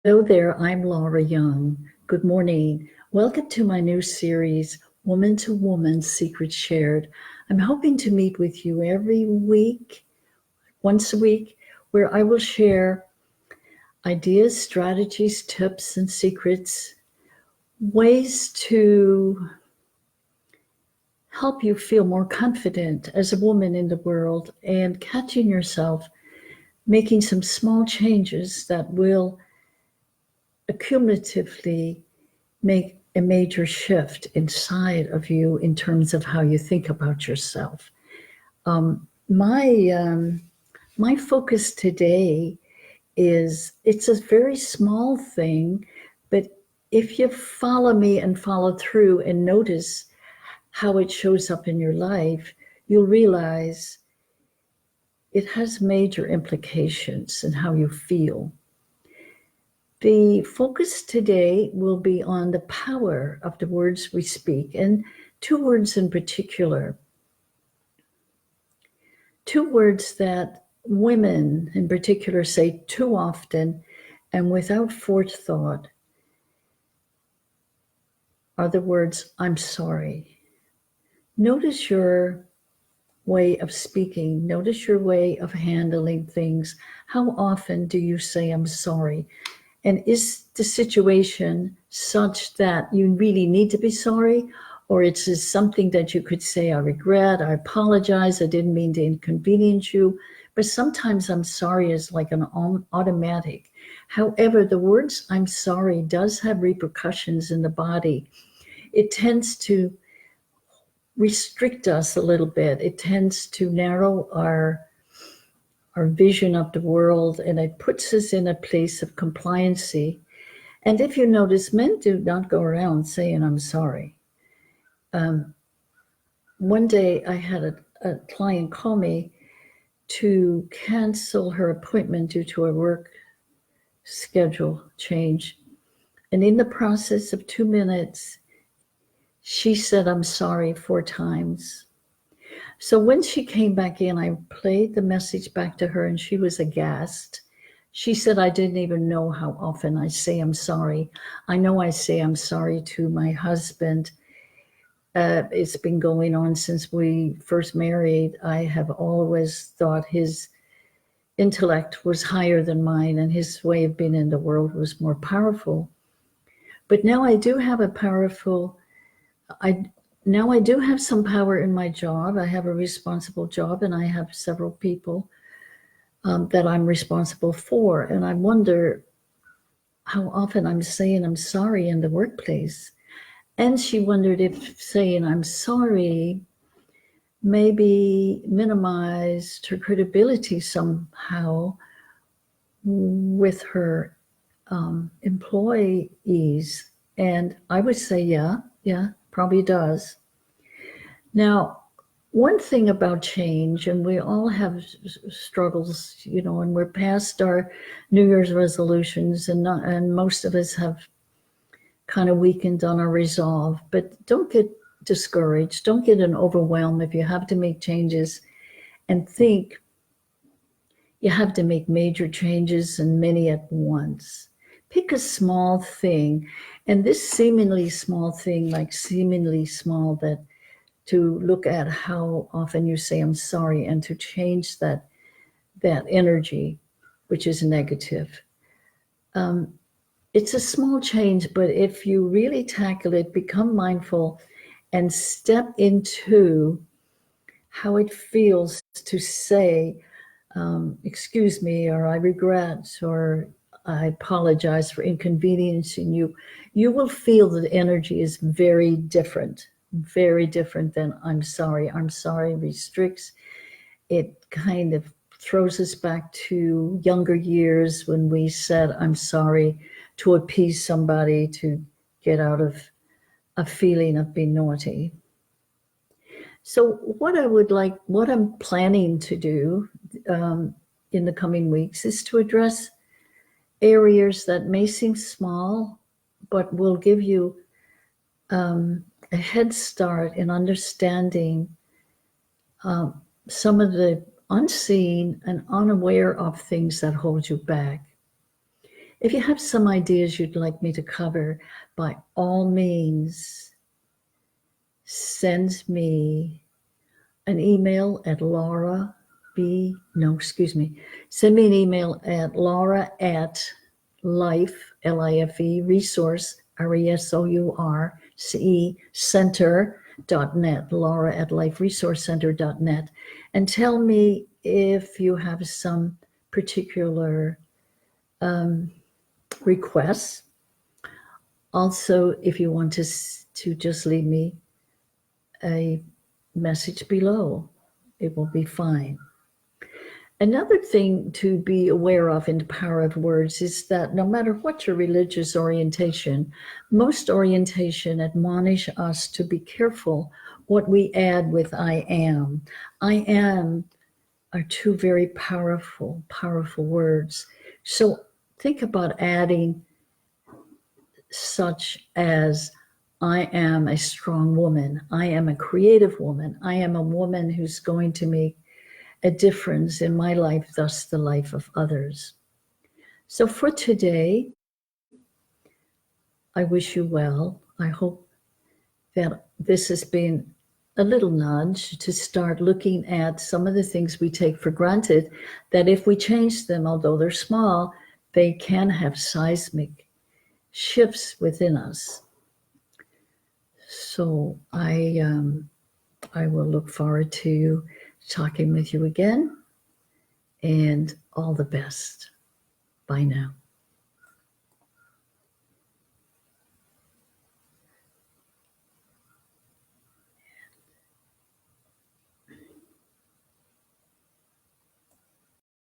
Hello there, I'm Laura Young. Good morning. Welcome to my new series, Woman to Woman Secrets Shared. I'm hoping to meet with you every week, once a week, where I will share ideas, strategies, tips, and secrets, ways to help you feel more confident as a woman in the world and catching yourself making some small changes that will accumulatively make a major shift inside of you in terms of how you think about yourself. My focus today is it's a very small thing, but if you follow me and follow through and notice how it shows up in your life, you'll realize it has major implications in how you feel. The focus today will be on the power of the words we speak, and two words in particular. Two words that women in particular say too often and without forethought are the words, I'm sorry. Notice your way of speaking. Notice your way of handling things. How often do you say, I'm sorry? And is the situation such that you really need to be sorry? Or it's just something that you could say, I regret, I apologize, I didn't mean to inconvenience you. But sometimes I'm sorry is like an automatic. However, the words I'm sorry does have repercussions in the body. It tends to restrict us a little bit. It tends to narrow our vision of the world, and it puts us in a place of compliancy. And if you notice, men do not go around saying, I'm sorry. One day I had a client call me to cancel her appointment due to a work schedule change. And in the process of 2 minutes, she said, I'm sorry 4 times. So when she came back in, I played the message back to her and she was aghast. She said, I didn't even know how often I say I'm sorry. I know I say I'm sorry to my husband. It's been going on since we first married. I have always thought his intellect was higher than mine and his way of being in the world was more powerful. But now I do have now I do have some power in my job. I have a responsible job and I have several people that I'm responsible for. And I wonder how often I'm saying I'm sorry in the workplace. And she wondered if saying I'm sorry maybe minimized her credibility somehow with her employees. And I would say, yeah, probably does. Now, one thing about change, and we all have struggles, and we're past our New Year's resolutions, and most of us have kind of weakened on our resolve. But don't get discouraged. Don't get an overwhelm if you have to make changes and think you have to make major changes and many at once. Pick a small thing, and this seemingly small thing, like seemingly small, that to look at how often you say I'm sorry and to change that energy, which is negative. It's a small change, but if you really tackle it, become mindful and step into how it feels to say, excuse me, or I regret, or I apologize for inconveniencing you, you will feel the energy is very different than I'm sorry. I'm sorry restricts. It kind of throws us back to younger years when we said, I'm sorry, to appease somebody, to get out of a feeling of being naughty. So what I'm planning to do in the coming weeks is to address areas that may seem small, but will give you a head start in understanding some of the unseen and unaware of things that hold you back. If you have some ideas you'd like me to cover, by all means, send me an email at send me an email at Laura@life, L-I-F-E, resource, R-E-S-O-U-R-C-E, center.net, Laura@liferesourcecenter.net, and tell me if you have some particular requests. Also, if you want to just leave me a message below, it will be fine. Another thing to be aware of in the power of words is that no matter what your religious orientation, most orientation admonish us to be careful what we add with I am. I am are two very powerful, powerful words. So think about adding such as, I am a strong woman. I am a creative woman. I am a woman who's going to make a difference in my life, thus the life of others. So for today, I wish you well. I hope that this has been a little nudge to start looking at some of the things we take for granted, that if we change them, although they're small, they can have seismic shifts within us. So I will look forward to talking with you again, and all the best. Bye now.